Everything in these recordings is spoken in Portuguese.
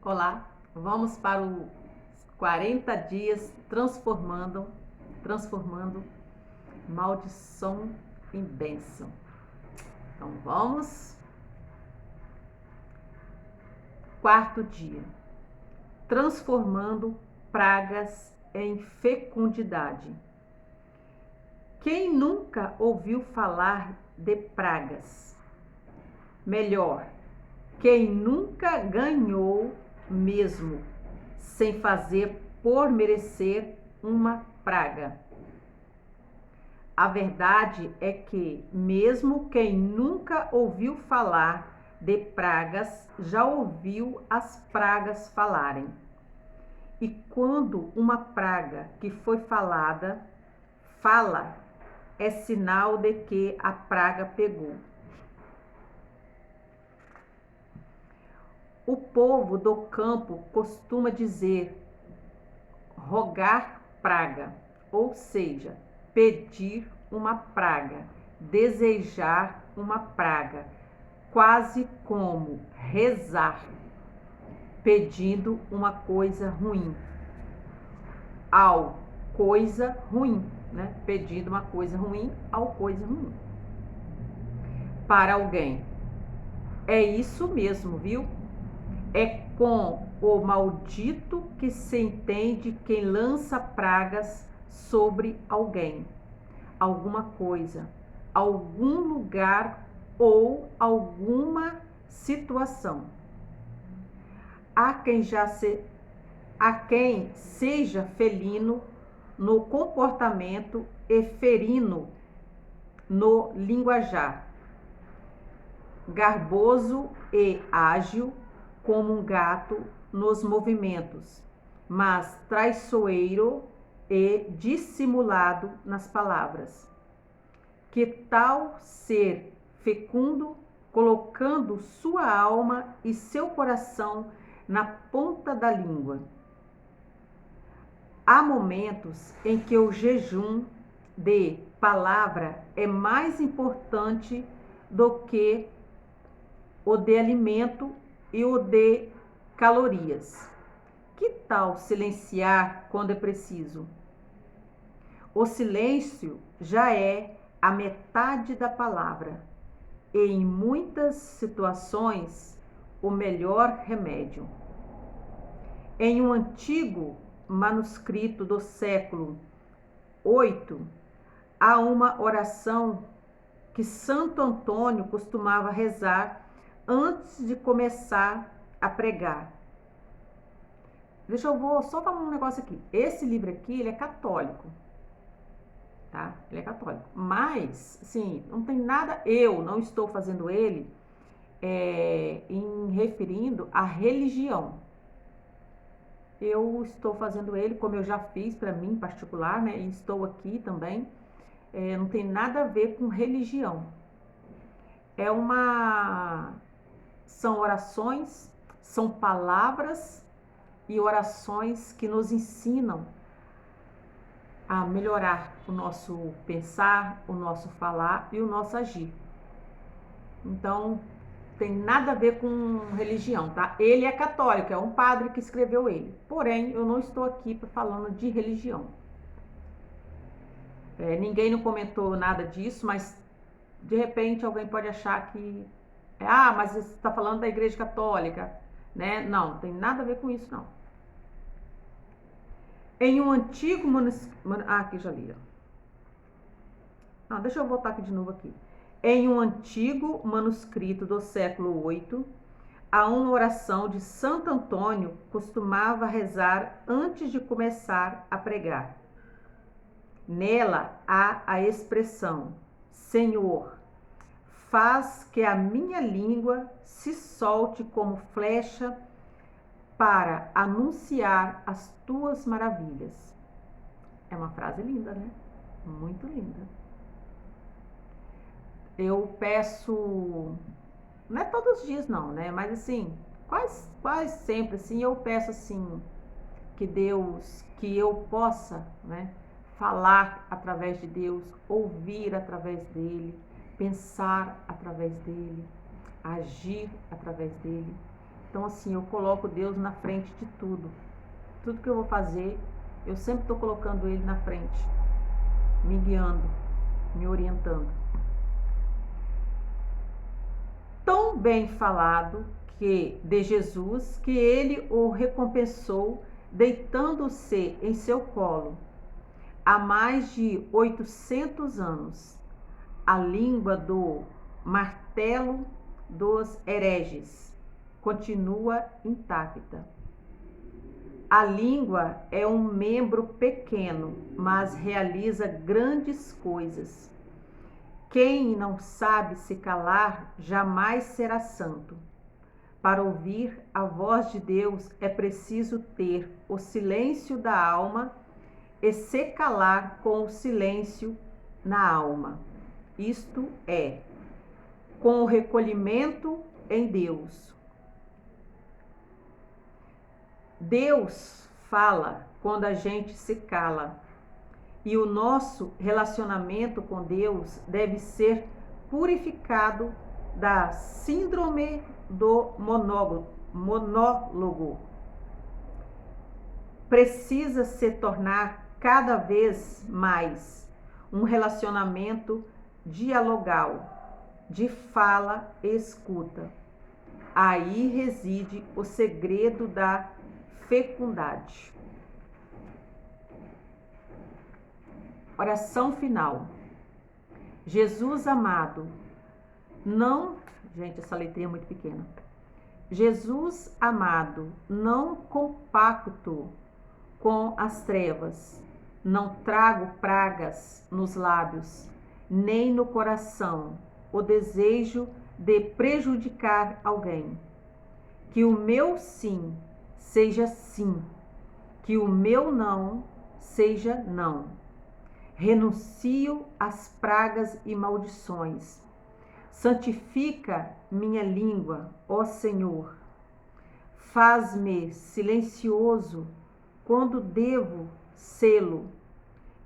Olá, vamos para os 40 dias transformando maldição em bênção. Então vamos. Quarto dia, transformando pragas em fecundidade. Quem nunca ouviu falar de pragas? Melhor, quem nunca ganhou mesmo, sem fazer por merecer uma praga. A verdade é que, mesmo quem nunca ouviu falar de pragas, já ouviu as pragas falarem. E quando uma praga que foi falada, fala, é sinal de que a praga pegou. O povo do campo costuma dizer rogar praga, ou seja, pedir uma praga, desejar uma praga, quase como rezar, pedindo uma coisa ruim. Ao coisa ruim, né? Pedindo uma coisa ruim ao coisa ruim. Para alguém. É isso mesmo, viu? É com o maldito que se entende quem lança pragas sobre alguém, alguma coisa, algum lugar ou alguma situação. Há quem seja felino no comportamento e ferino no linguajar, garboso e ágil como um gato nos movimentos, mas traiçoeiro e dissimulado nas palavras. Que tal ser fecundo, colocando sua alma e seu coração na ponta da língua? Há momentos em que o jejum de palavra é mais importante do que o de alimento e o de calorias. Que tal silenciar quando é preciso? O silêncio já é a metade da palavra e, em muitas situações, o melhor remédio. Em um antigo manuscrito do século VIII, há uma oração que Santo Antônio costumava rezar antes de começar a pregar. Vou só falar um negócio aqui. Esse livro aqui, ele é católico, tá? Ele é católico. Mas, sim, não tem nada, eu não estou fazendo ele em referindo à religião. Eu estou fazendo ele, como eu já fiz para mim em particular, né? E estou aqui também. Não tem nada a ver com religião. São orações, são palavras e orações que nos ensinam a melhorar o nosso pensar, o nosso falar e o nosso agir. Então, tem nada a ver com religião, tá? Ele é católico, é um padre que escreveu ele. Porém, eu não estou aqui falando de religião. Ninguém não comentou nada disso, mas de repente alguém pode achar que mas você está falando da Igreja Católica, né? Não, tem nada a ver com isso, não. Em um antigo aqui já li. Deixa eu voltar aqui de novo aqui. Em um antigo manuscrito do século VIII, há uma oração de Santo Antônio costumava rezar antes de começar a pregar. Nela há a expressão: Senhor, faz que a minha língua se solte como flecha para anunciar as tuas maravilhas. É uma frase linda, né? Muito linda. Eu peço, não é todos os dias não, né? Mas assim, quase sempre assim, eu peço assim, que eu possa, né? Falar através de Deus, ouvir através dele, pensar através dele, agir através dele. Então, assim, eu coloco Deus na frente de tudo. Tudo que eu vou fazer, eu sempre estou colocando Ele na frente, me guiando, me orientando. Tão bem falado de Jesus que Ele o recompensou deitando-se em seu colo. Há mais de 800 anos, a língua do martelo dos hereges continua intacta. A língua é um membro pequeno, mas realiza grandes coisas. Quem não sabe se calar jamais será santo. Para ouvir a voz de Deus é preciso ter o silêncio da alma e se calar com o silêncio na alma. Isto é, com o recolhimento em Deus. Deus fala quando a gente se cala. E o nosso relacionamento com Deus deve ser purificado da síndrome do monólogo. Precisa se tornar cada vez mais um relacionamento dialogal, de fala e escuta. Aí reside o segredo da fecundidade. Oração final. Jesus amado, não... Gente, essa letrinha é muito pequena. Jesus amado, não compacto com as trevas, não trago pragas nos lábios, nem no coração o desejo de prejudicar alguém. Que o meu sim seja sim, que o meu não seja não. Renuncio às pragas e maldições. Santifica minha língua, ó Senhor. Faz-me silencioso quando devo sê-lo,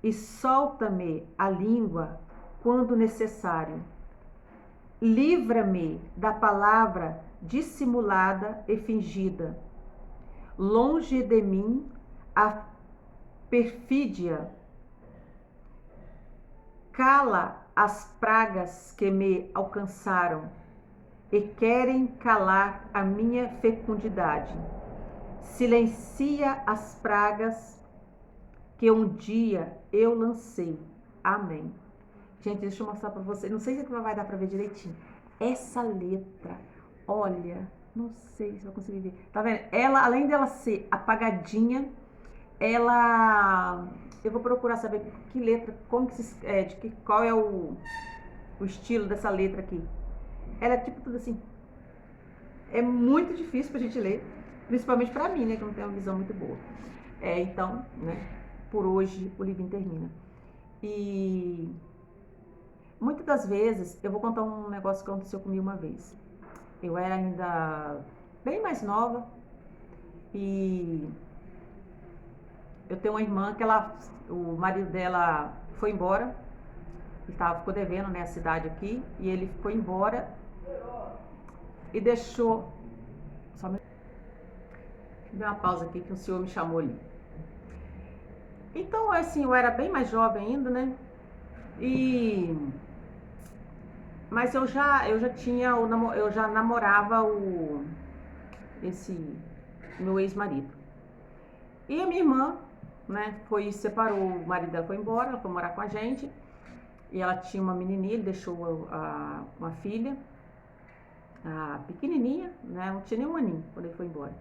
e solta-me a língua quando necessário. Livra-me da palavra dissimulada e fingida. Longe de mim a perfídia. Cala as pragas que me alcançaram e querem calar a minha fecundidade. Silencia as pragas que um dia eu lancei. Amém. Gente, deixa eu mostrar para vocês. Não sei se vai dar para ver direitinho. Essa letra, olha, não sei se vai conseguir ver. Tá vendo? Ela, além dela ser apagadinha, ela... Eu vou procurar saber que letra, como que se, qual é o estilo dessa letra aqui. Ela é tipo tudo assim. É muito difícil pra gente ler, principalmente pra mim, né, que não tem uma visão muito boa. Então, né, por hoje o livrinho termina. E muitas das vezes, eu vou contar um negócio que aconteceu comigo uma vez. Eu era ainda bem mais nova e eu tenho uma irmã que o marido dela foi embora, ficou devendo, né, a cidade aqui, e ele foi embora e deixou... Só me... Deu uma pausa aqui que o senhor me chamou ali. Então, assim, eu era bem mais jovem ainda, né? Mas eu já tinha, eu já namorava esse meu ex-marido. E a minha irmã, né, separou, o marido dela foi embora, ela foi morar com a gente. E ela tinha uma menininha, ele deixou uma filha, pequenininha, né, não tinha nem um aninho quando ele foi embora.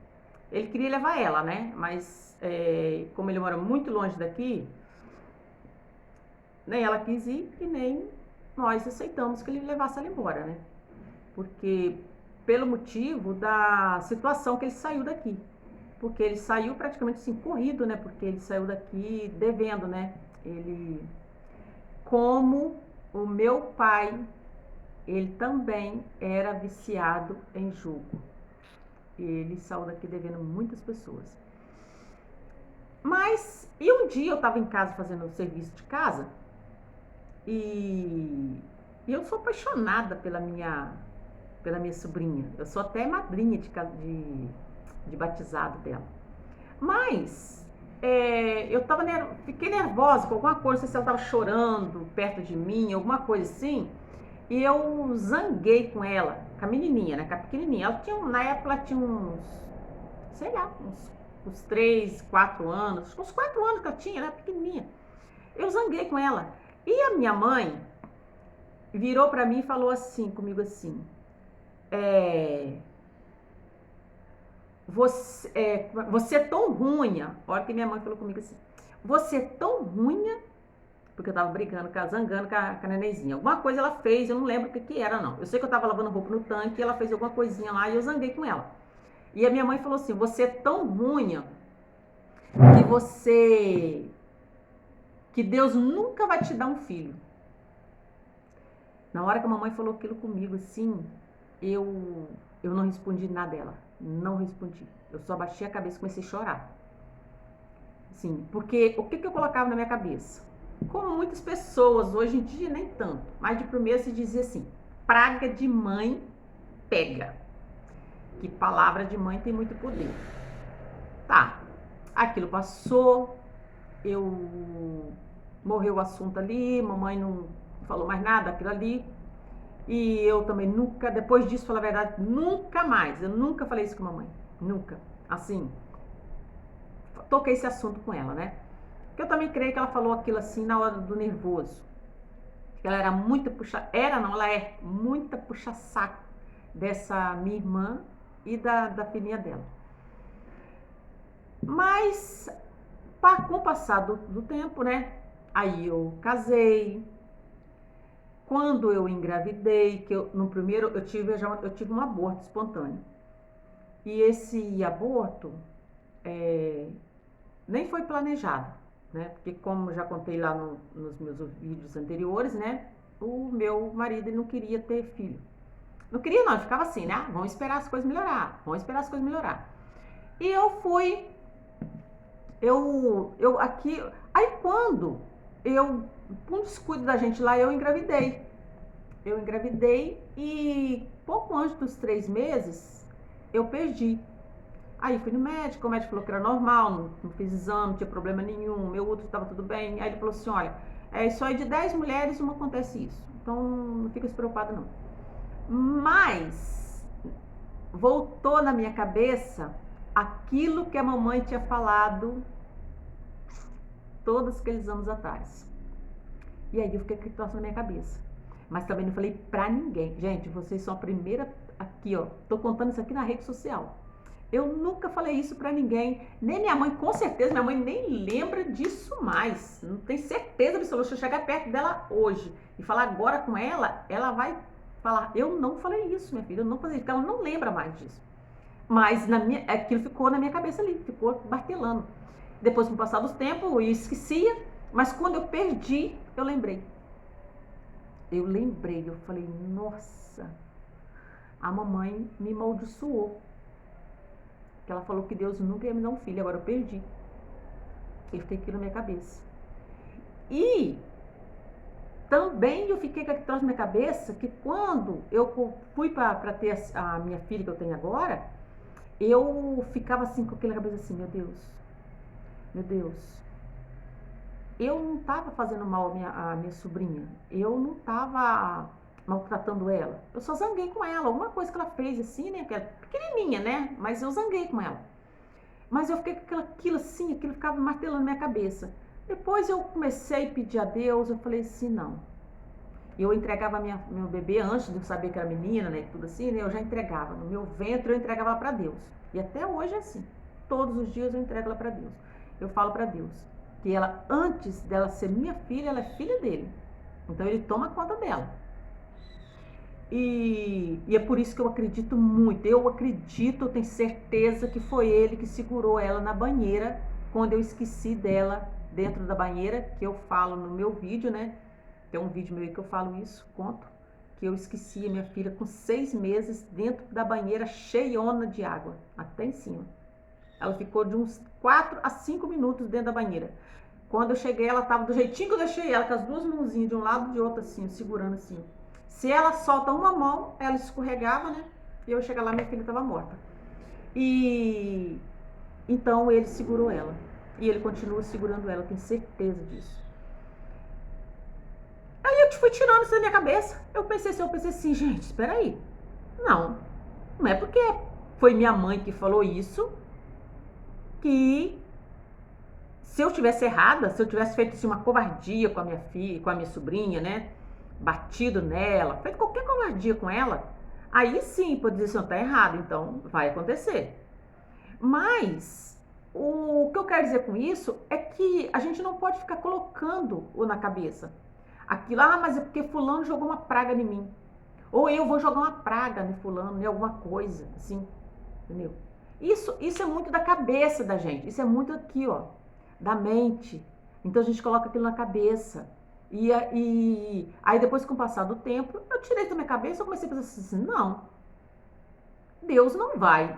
Ele queria levar ela, né, mas como ele mora muito longe daqui, nem ela quis ir e nem nós aceitamos que ele levasse ela embora, né, porque pelo motivo da situação que ele saiu daqui, porque ele saiu praticamente assim, corrido, né, porque ele saiu daqui devendo, né, como o meu pai, ele também era viciado em jogo. Ele saiu daqui devendo muitas pessoas. Mas, e um dia eu estava em casa fazendo o serviço de casa e eu sou apaixonada pela minha pela minha sobrinha. Eu sou até madrinha de batizado dela. Mas fiquei nervosa com alguma coisa, não sei se ela estava chorando perto de mim, alguma coisa assim. E eu zanguei com ela, com a menininha, né? Com a pequenininha. Na época ela tinha sei lá, uns 3, 4 anos. Uns 4 anos que ela tinha, ela era pequenininha. Eu zanguei com ela. E a minha mãe virou pra mim e falou assim, comigo assim, você é tão ruinha. Olha que minha mãe falou comigo assim, você é tão ruinha, porque eu tava brigando, zangando com a nenenzinha. Alguma coisa ela fez, eu não lembro o que era não. Eu sei que eu tava lavando roupa no tanque, ela fez alguma coisinha lá e eu zanguei com ela. E a minha mãe falou assim, você é tão ruinha que Deus nunca vai te dar um filho. Na hora que a mamãe falou aquilo comigo, assim, eu não respondi nada dela. Não respondi. Eu só baixei a cabeça e comecei a chorar. Sim, porque o que eu colocava na minha cabeça? Como muitas pessoas, hoje em dia nem tanto, mas de primeiro se dizia assim, praga de mãe pega. Que palavra de mãe tem muito poder. Tá, aquilo passou, morreu o assunto ali, mamãe não falou mais nada daquilo ali. E eu também nunca, depois disso, falar a verdade, nunca mais, eu nunca falei isso com a mamãe. Nunca. Assim, toquei esse assunto com ela, né? Porque eu também creio que ela falou aquilo assim na hora do nervoso. Ela era muito ela é muita puxa-saco dessa minha irmã e da filhinha dela. Mas, com o passar do tempo, né? Aí eu casei. Quando eu engravidei, no primeiro eu tive um aborto espontâneo. E esse aborto nem foi planejado, né? Porque como já contei lá nos meus vídeos anteriores, né? O meu marido não queria ter filho. Não queria não, ele ficava assim, né? Vamos esperar as coisas melhorar, E eu fui, aí quando por um descuido da gente lá, eu engravidei. E pouco antes dos 3 meses, eu perdi. Aí fui no médico, o médico falou que era normal, não fiz exame, não tinha problema nenhum, meu útero estava tudo bem. Aí ele falou assim, olha, só de 10 mulheres uma acontece isso, então não fica se preocupada não. Mas voltou na minha cabeça aquilo que a mamãe tinha falado todos aqueles anos atrás. E aí eu fiquei com aquilo na minha cabeça. Mas também não falei pra ninguém. Gente, vocês são a primeira aqui, ó. Tô contando isso aqui na rede social. Eu nunca falei isso pra ninguém. Nem minha mãe, com certeza, minha mãe nem lembra disso mais. Não tenho certeza absoluta. Se eu chegar perto dela hoje e falar agora com ela, ela vai falar, eu não falei isso, minha filha. Eu não falei isso, porque ela não lembra mais disso. Mas aquilo ficou na minha cabeça ali, ficou martelando. Depois, com o passar do tempo, eu esquecia. Mas quando eu perdi, eu lembrei. Eu falei, nossa, a mamãe me amaldiçoou. Que ela falou que Deus nunca ia me dar um filho, agora eu perdi. Eu fiquei aquilo na minha cabeça. E também eu fiquei com aquilo na minha cabeça que quando eu fui para ter a minha filha que eu tenho agora, eu ficava assim com aquela cabeça assim, meu Deus, eu não estava fazendo mal à minha sobrinha, eu não estava maltratando ela, eu só zanguei com ela, alguma coisa que ela fez assim, né, que era pequenininha, né, mas eu zanguei com ela. Mas eu fiquei com aquilo assim, aquilo ficava martelando na minha cabeça. Depois eu comecei a pedir a Deus, eu falei assim, não. Eu entregava meu bebê antes de eu saber que era menina, né, tudo assim, né, eu já entregava. No meu ventre eu entregava ela para Deus. E até hoje é assim. Todos os dias eu entrego ela para Deus. Eu falo para Deus que ela, antes dela ser minha filha, ela é filha dele. Então ele toma conta dela. E é por isso que eu acredito muito. Eu tenho certeza que foi ele que segurou ela na banheira quando eu esqueci dela dentro da banheira, que eu falo no meu vídeo, né? Tem um vídeo meu aí que eu falo isso, conto, que eu esqueci a minha filha com 6 meses dentro da banheira cheiona de água, até em cima. Ela ficou de uns 4 a 5 minutos dentro da banheira. Quando eu cheguei, ela estava do jeitinho que eu deixei ela, com as duas mãozinhas de um lado e de outro, assim, segurando assim. Se ela solta uma mão, ela escorregava, né? E eu chegar lá, minha filha estava morta. E então ele segurou ela. E ele continua segurando ela, eu tenho certeza disso. Aí eu fui tirando isso da minha cabeça. Eu pensei assim, gente, espera aí. Não é porque foi minha mãe que falou isso que se eu tivesse errada, se eu tivesse feito assim, uma covardia com a minha filha, com a minha sobrinha, né? Batido nela, feito qualquer covardia com ela, aí sim pode dizer assim, tá errado, então vai acontecer. Mas o que eu quero dizer com isso é que a gente não pode ficar colocando na cabeça aquilo, mas é porque fulano jogou uma praga em mim. Ou eu vou jogar uma praga em fulano, em alguma coisa, assim, entendeu? Isso é muito da cabeça da gente, isso é muito aqui, ó, da mente. Então a gente coloca aquilo na cabeça. E aí depois, com o passar do tempo, eu tirei da minha cabeça e comecei a pensar assim, não, Deus não vai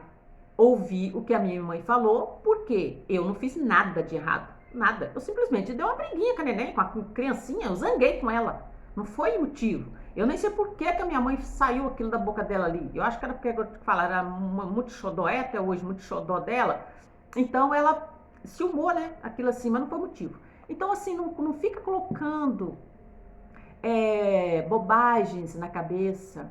ouvir o que a minha mãe falou, porque eu não fiz nada de errado. Nada. Eu simplesmente dei uma briguinha com a neném, com a criancinha, eu zanguei com ela. Não foi motivo. Eu nem sei por que a minha mãe saiu aquilo da boca dela ali. Eu acho que era porque, agora que falar, era muito xodó, é até hoje muito xodó dela. Então ela ciumou, né? Aquilo assim, mas não foi motivo. Então, assim, não fica colocando bobagens na cabeça.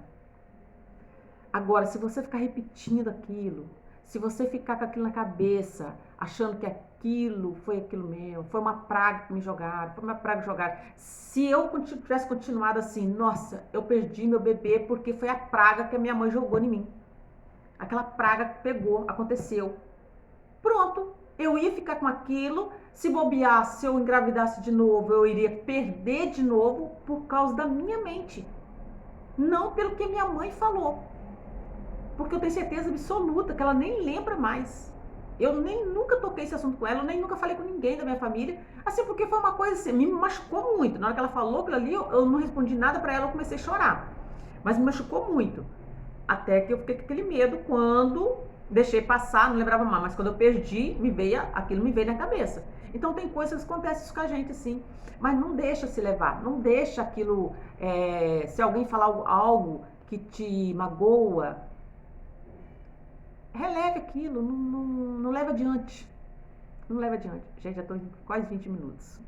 Agora, se você ficar repetindo aquilo, se você ficar com aquilo na cabeça, achando que aquilo foi aquilo mesmo, foi uma praga que me jogaram, foi uma praga que jogaram. Se eu tivesse continuado assim, nossa, eu perdi meu bebê porque foi a praga que a minha mãe jogou em mim. Aquela praga que pegou, aconteceu. Pronto, eu ia ficar com aquilo. Se bobeasse, se eu engravidasse de novo, eu iria perder de novo por causa da minha mente. Não pelo que minha mãe falou. Porque eu tenho certeza absoluta que ela nem lembra mais. Eu nem nunca toquei esse assunto com ela, eu nem nunca falei com ninguém da minha família. Assim, porque foi uma coisa assim, me machucou muito. Na hora que ela falou aquilo ali, eu não respondi nada pra ela, eu comecei a chorar. Mas me machucou muito. Até que eu fiquei com aquele medo quando deixei passar, não lembrava mais. Mas quando eu perdi, aquilo me veio na cabeça. Então tem coisas que acontecem com a gente assim. Mas não deixa se levar, não deixa aquilo. Se alguém falar algo que te magoa, releve aquilo, não leva adiante. Não leva adiante. Gente, já tô em quase 20 minutos.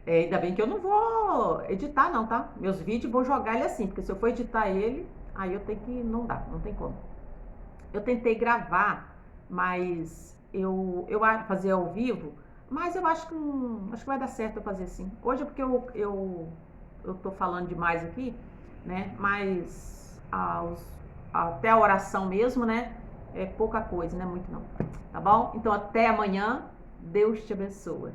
Ainda bem que eu não vou editar não, tá? Meus vídeos vou jogar ele assim, porque se eu for editar ele, aí eu tenho que, não dá, não tem como. Eu tentei gravar, mas eu fazer ao vivo, mas eu acho que vai dar certo eu fazer assim. Hoje é porque eu tô falando demais aqui, né? Mas até a oração mesmo, né? É pouca coisa, não é muito não. Tá bom? Então até amanhã. Deus te abençoe.